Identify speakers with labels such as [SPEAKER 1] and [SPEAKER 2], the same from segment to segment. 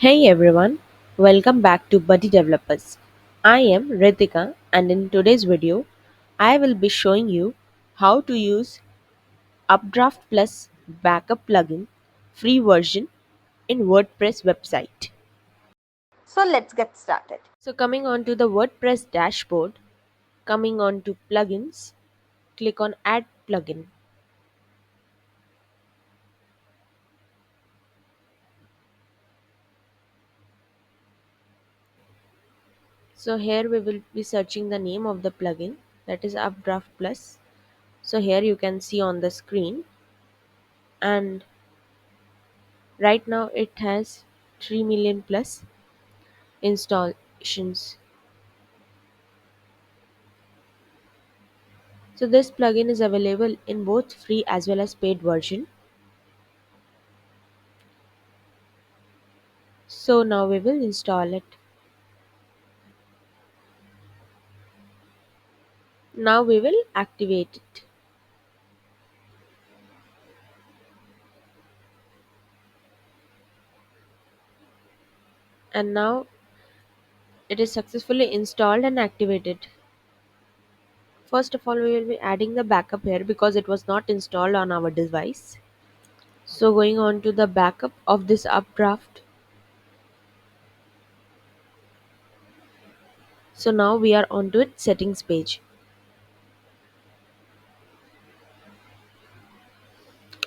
[SPEAKER 1] Hey everyone, welcome back to Buddy Developers. I am Ritika and in today's video, I will be showing you how to use UpdraftPlus Backup Plugin free version in WordPress website.
[SPEAKER 2] So let's get started.
[SPEAKER 1] So coming on to the WordPress dashboard, coming on to plugins, click on add plugin. So here we will be searching the name of the plugin, that is UpdraftPlus. So here you can see on the screen, and right now it has 3 million plus installations. So this plugin is available in both free as well as paid version. So now we will install it. Now we will activate it. And now it is successfully installed and activated. First of all, we will be adding the backup here because it was not installed on our device. So going on to the backup of this updraft. So now we are onto its settings page.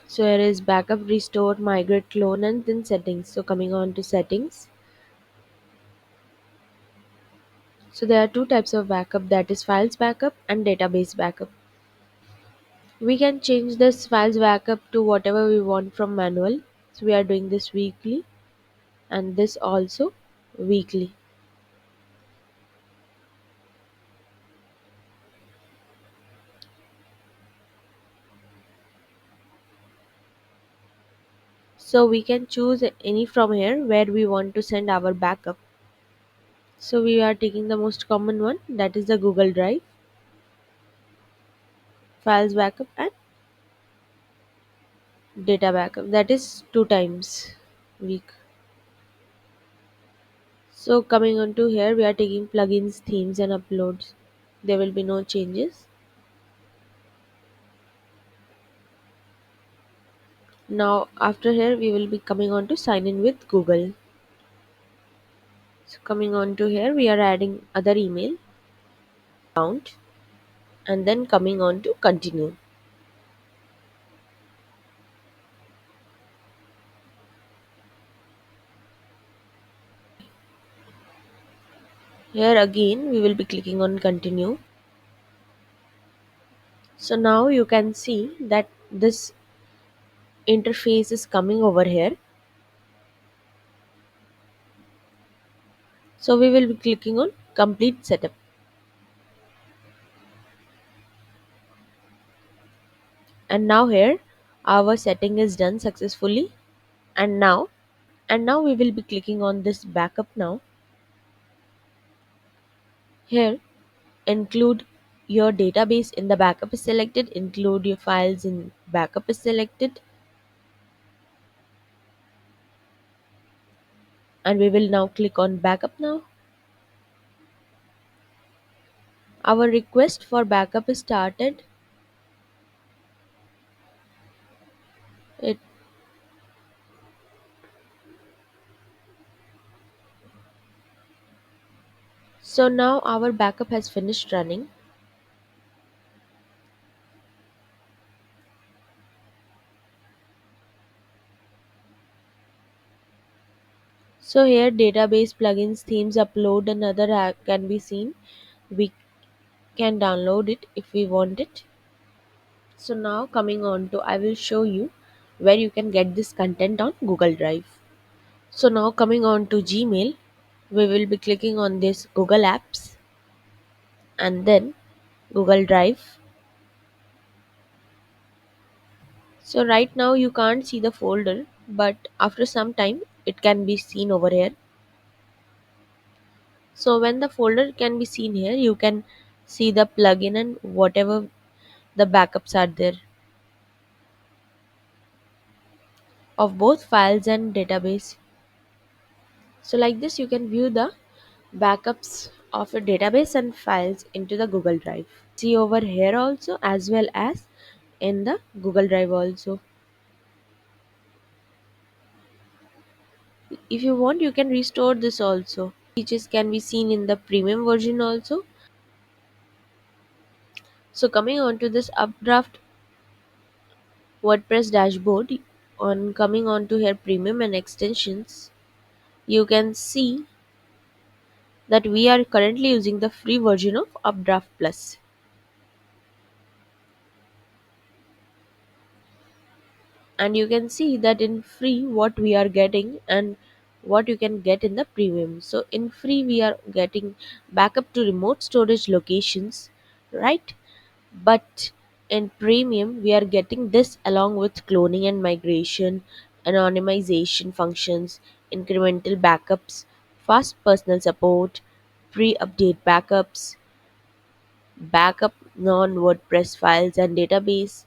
[SPEAKER 1] So here is backup, restore, migrate, clone, and then settings. So coming on to settings. So there are two types of backup, that is files backup and database backup. We can change this files backup to whatever we want from manual. So we are doing this weekly and this also weekly. So we can choose any from here where we want to send our backup. So we are taking the most common one, that is the Google Drive, files backup and data backup, that is 2 times week. So coming on to here, we are taking plugins, themes and uploads. There will be no changes. Now after here we will be coming on to sign in with Google. So coming on to here we are adding other email account and then coming on to continue. Here again we will be clicking on continue. So now you can see that this interface is coming over here. So we will be clicking on complete setup. And now here our setting is done successfully. And now we will be clicking on this backup now. Here include your database in the backup is selected, include your files in backup is selected, and we will now click on backup now. Our request for backup is started. It So now our backup has finished running. So here database, plugins, themes, upload and other can be seen. We can download it if we want it. So now coming on to, I will show you where you can get this content on Google Drive. So now coming on to Gmail, we will be clicking on this Google Apps and then Google Drive. So right now you can't see the folder, but after some time it can be seen over here. So when the folder can be seen here, you can see the plugin and whatever the backups are there of both files and database. So like this you can view the backups of a database and files into the Google Drive. See over here also, as well as in the Google Drive also. If you want, you can restore this also. Features can be seen in the premium version also. So coming on to this Updraft WordPress dashboard, on coming on to here premium and extensions, you can see that we are currently using the free version of Updraft Plus. And you can see that in free what we are getting and what you can get in the premium. So in free we are getting backup to remote storage locations, right? But in premium we are getting this along with cloning and migration, anonymization functions, incremental backups, fast personal support, pre-update backups, backup non-WordPress files and database,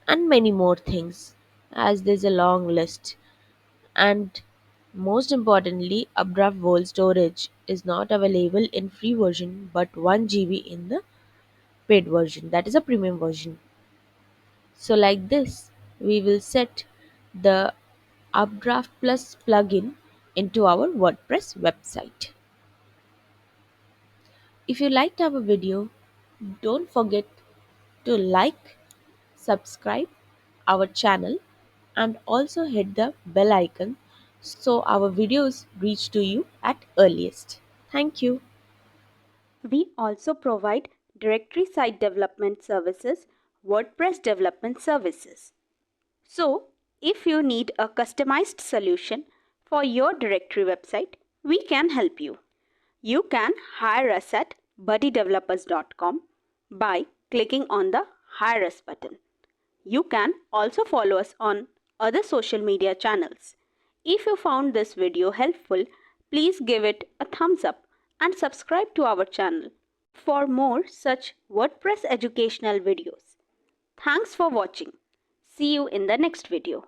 [SPEAKER 1] and many more things, as there's a long list. And most importantly, Updraft World Storage is not available in free version but 1 GB in the paid version, that is a premium version. So like this, we will set the Updraft Plus plugin into our WordPress website. If you liked our video, don't forget to like, subscribe our channel, and also hit the bell icon so our videos reach to you at earliest. Thank you.
[SPEAKER 2] We also provide directory site development services, WordPress development services. So, if you need a customized solution for your directory website, we can help you. You can hire us at buddydevelopers.com by clicking on the Hire Us button. You can also follow us on other social media channels. If you found this video helpful, please give it a thumbs up and subscribe to our channel for more such WordPress educational videos. Thanks for watching. See you in the next video.